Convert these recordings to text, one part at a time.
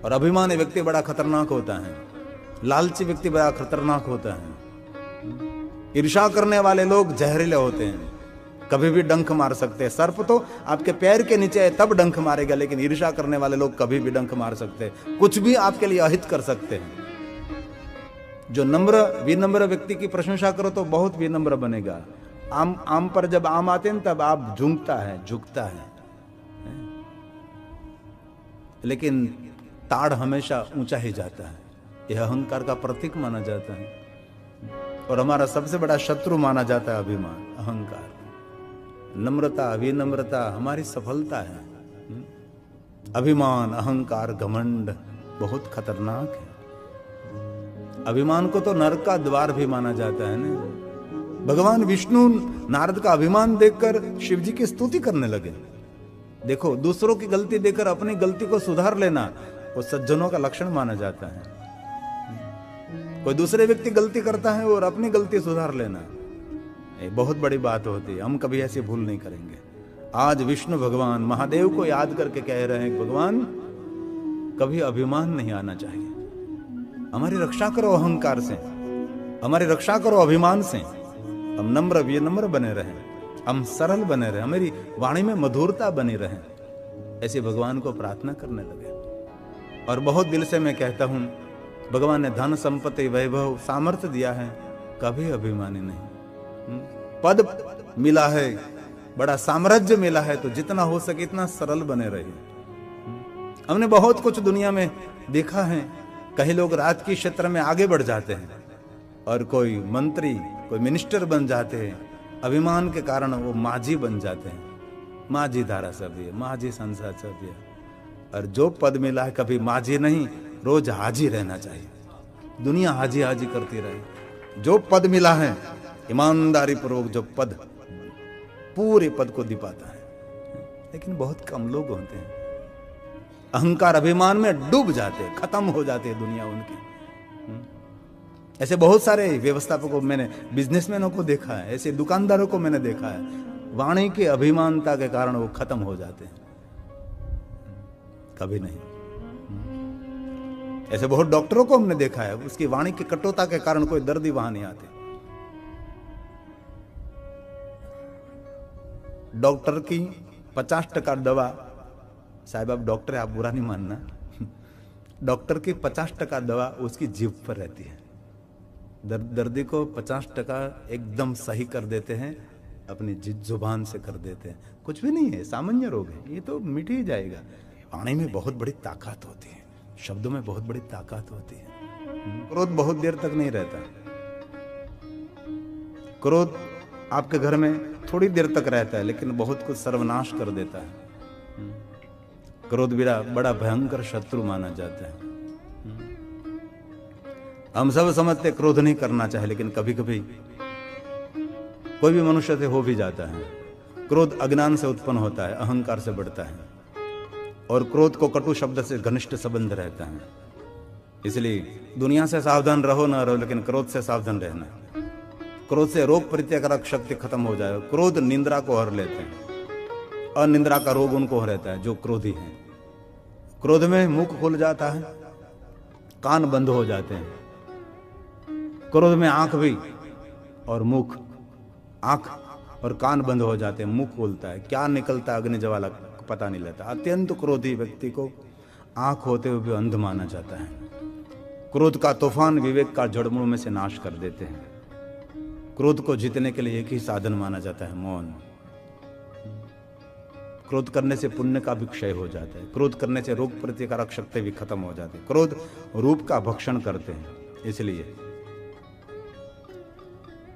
और अभिमानी व्यक्ति बड़ा खतरनाक होता है, लालची व्यक्ति बड़ा खतरनाक होता है। ईर्ष्या करने वाले लोग जहरीले होते हैं, कभी भी डंक मार सकते हैं। सर्प तो आपके पैर के नीचे है तब डंक मारेगा, लेकिन ईर्ष्या करने वाले लोग कभी भी डंक मार सकते हैं, कुछ भी आपके लिए अहित कर सकते हैं। जो नम्र विनम्र व्यक्ति की प्रशंसा करो तो बहुत विनम्र बनेगा। आम पर जब आम आते हैं तब आप झुकता है, लेकिन ताड़ हमेशा ऊंचा ही जाता है। यह अहंकार का प्रतीक माना जाता है और हमारा सबसे बड़ा शत्रु माना जाता है अभिमान, अहंकार। नम्रता विनम्रता हमारी सफलता है। अभिमान अहंकार घमंड बहुत खतरनाक है। अभिमान को तो नरक का द्वार भी माना जाता है ना। भगवान विष्णु नारद का अभिमान देखकर शिव जी की स्तुति करने लगे। देखो, दूसरों की गलती देखकर अपनी गलती को सुधार लेना वो सज्जनों का लक्षण माना जाता है। कोई दूसरे व्यक्ति गलती करता है और अपनी गलती सुधार लेना ये बहुत बड़ी बात होती है। हम कभी ऐसी भूल नहीं करेंगे। आज विष्णु भगवान महादेव को याद करके कह रहे हैं, भगवान कभी अभिमान नहीं आना चाहिए, हमारी रक्षा करो अहंकार से, हमारी रक्षा करो अभिमान से। हम नम्र विनम्र बने रहें, हम सरल बने रहें, हमारी वाणी में मधुरता बनी रहे। ऐसे भगवान को प्रार्थना करने लगे। और बहुत दिल से मैं कहता हूं, भगवान ने धन संपत्ति वैभव सामर्थ्य दिया है, कभी अभिमानी नहीं। पद मिला है, बड़ा साम्राज्य मिला है, तो जितना हो सके इतना सरल बने रहिए। हमने बहुत कुछ दुनिया में देखा है। कई लोग राज के क्षेत्र में आगे बढ़ जाते हैं और कोई मंत्री कोई मिनिस्टर बन जाते हैं, अभिमान के कारण वो माझी बन जाते हैं। माझी धारासभ्य, माझी संसद सभ्य। और जो पद मिला है कभी माझी नहीं, रोज हाजी रहना चाहिए। दुनिया हाजी हाजी करती रहे। जो पद मिला है ईमानदारी पूर्वक जो पद, पूरे पद को दिपाता है। लेकिन बहुत कम लोग होते हैं, अहंकार अभिमान में डूब जाते, खत्म हो जाते हैं दुनिया उनकी। ऐसे बहुत सारे व्यवस्थापकों मैंने, बिजनेसमैनों को देखा है, ऐसे दुकानदारों को मैंने देखा है, वाणी के अभिमानता के कारण वो खत्म हो जाते हैं, कभी नहीं। ऐसे बहुत डॉक्टरों को हमने देखा है, उसकी वाणी की कटुता के कारण कोई दर्दी वहां नहीं आते। डॉक्टर की 50% दवा, साहब आप डॉक्टर है, आप बुरा नहीं मानना, डॉक्टर की 50% दवा उसकी जीभ पर रहती है। दर्दी को 50% एकदम सही कर देते हैं, अपनी जुबान से कर देते हैं। कुछ भी नहीं है, सामान्य रोग है, ये तो मिट ही जाएगा। वाणी में बहुत बड़ी ताकत होती है, शब्दों में बहुत बड़ी ताकत होती है। क्रोध बहुत देर तक नहीं रहता। क्रोध आपके घर में थोड़ी देर तक रहता है, लेकिन बहुत कुछ सर्वनाश कर देता है। क्रोध बड़ा भयंकर शत्रु माना जाता है। हम सब समझते क्रोध नहीं करना चाहिए, लेकिन कभी कभी कोई भी मनुष्य से हो भी जाता है। क्रोध अज्ञान से उत्पन्न होता है, अहंकार से बढ़ता है, और क्रोध को कटु शब्द से घनिष्ठ संबंध रहता है। इसलिए दुनिया से सावधान रहो ना रहो, लेकिन क्रोध से सावधान रहना। क्रोध से रोग प्रतिकारक शक्ति खत्म हो जाए। क्रोध निंद्रा को हर लेते हैं, अनिंद्रा का रोग उनको हो रहता है जो क्रोधी हैं। क्रोध में मुख खुल जाता है, कान बंद हो जाते हैं। क्रोध में आंख भी और मुख, आंख और कान बंद हो जाते हैं, मुख खुलता है, क्या निकलता है अग्नि ज्वाला पता नहीं लगता। अत्यंत क्रोधी व्यक्ति को आंख होते हुए भी अंध माना जाता है। क्रोध का तूफान विवेक का जड़मूल में से नाश कर देते हैं। क्रोध को जीतने के लिए एक ही साधन माना जाता है, मौन। क्रोध करने से पुण्य का भी क्षय हो जाता है। क्रोध करने से रोग प्रतिकारक शक्ति भी खत्म हो जाती है। क्रोध रूप का भक्षण करते हैं, इसलिए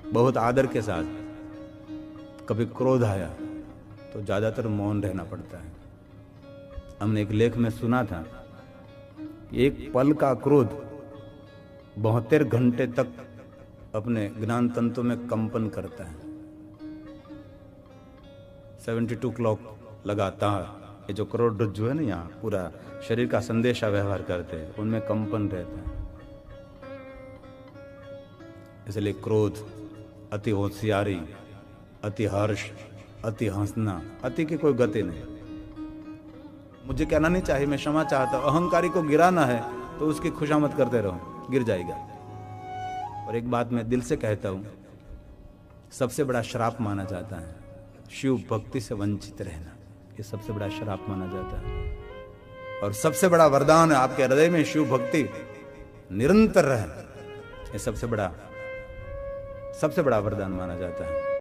बहुत आदर के साथ कभी क्रोध आया तो ज्यादातर मौन रहना पड़ता है। हमने एक लेख में सुना था, एक पल का क्रोध 72 घंटे तक अपने ज्ञान तंतु में कंपन करता है। 72 क्लॉक लगातार ये जो करोड़रज्जु है ना, यहाँ पूरा शरीर का संदेशा व्यवहार करते हैं, उनमें कंपन रहता है। इसलिए क्रोध, अति होशियारी, अति हर्ष, अति हंसना, अति की कोई गति नहीं। मुझे कहना नहीं चाहिए, मैं क्षमा चाहता हूं। अहंकारी को गिराना है तो उसकी खुशामद करते रहो, गिर जाएगा। और एक बात मैं दिल से कहता हूं, सबसे बड़ा श्राप माना जाता है शिव भक्ति से वंचित रहना। ये सबसे बड़ा श्राप माना जाता है। और सबसे बड़ा वरदान है आपके हृदय में शिव भक्ति निरंतर रहे। ये सबसे बड़ा वरदान माना जाता है।